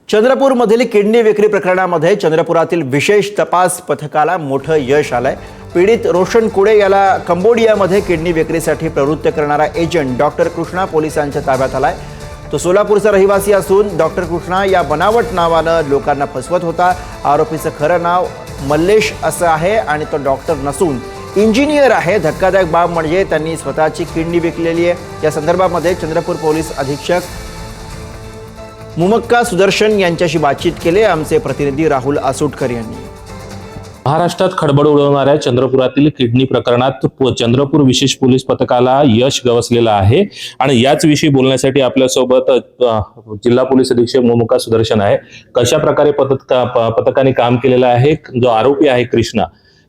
चंद्रपूरमधील kidney विक्री प्रकरणामध्ये चंद्रपुरातील विशेष तपास पथकाला मोठं यश आलंय। पीडित रोशन कुडे याला कंबोडियामध्ये किडनी विक्रीसाठी प्रवृत्त करणारा एजंट डॉक्टर कृष्णा पोलिसांच्या ताब्यात आलाय। तो सोलापूरचा रहिवासी असून डॉक्टर कृष्णा या बनावट नावानं लोकांना फसवत होता। आरोपीचं खरं नाव मल्लेश असं आहे आणि तो डॉक्टर नसून इंजिनियर आहे। धक्कादायक बाब म्हणजे त्यांनी स्वतःची किडनी विकलेली आहे। या संदर्भामध्ये चंद्रपूर पोलीस अधीक्षक मुमक्का सुदर्शन यांच्याशी बातचीत केली। आमचे प्रतिनिधी राहुल आसुटकर यांनी। महाराष्ट्रात खळबळ उडवणाऱ्या चंद्रपुरातील किडनी प्रकरणात चंद्रपूर विशेष पोलीस पथकाला यश गवसलेलं आहे आणि याच विषयी बोलण्यासाठी आपल्यासोबत जिल्हा पोलीस अधीक्षक मुमक्का सुदर्शन आहे। कशा प्रकारे पथकाने काम केलेलं आहे, जो आरोपी आहे कृष्णा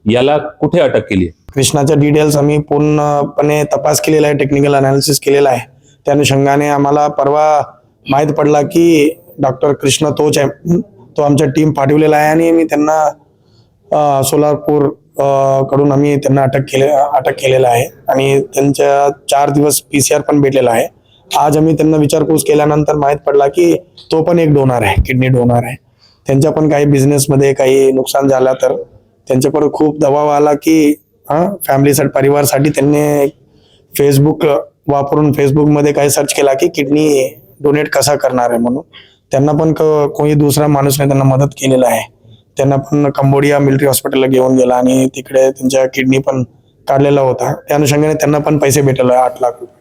याला कुठे अटक केली? कृष्णाच्या डिटेल्स आम्ही पूर्णपणे तपास केलेला आहे, टेक्निकल अनालिसिस केलेला आहे। त्या अनुषंगाने आम्हाला परवा माहित पडला की डॉक्टर कृष्णा तोच आहे, तो आमच्या टीम पाठवलेला आहे आणि मी त्यांना सोलापूर कडून आम्ही त्यांना अटक केलेला आहे आणि त्यांच्या 4 दिवस PCR पण भेटलेला आहे। आज आम्ही त्यांना विचारपूस केल्यानंतर माहित पडला की तो पण एक डोनर आहे, किडनी डोनर आहे। त्यांच्या पण काही बिझनेसमध्ये काही नुकसान झाला तर त्यांच्यावर खूप दबाव आला की फॅमिलीसाठी, परिवारासाठी त्यांनी फेसबुक वापरून फेसबुकमध्ये काही सर्च केला की किडनी डोनेट कसा करणार आहे म्हणून। त्यांना पण कोणी दुसरा माणूसने त्यांना मदत केलेला आहे। त्यांना पण कंबोडिया मिलिटरी हॉस्पिटलला घेऊन गेला आणि तिकडे त्यांच्या किडनी पण काढलेला होता। त्या अनुषंगाने त्यांना पण पैसे भेटले 8 लाख रुपये।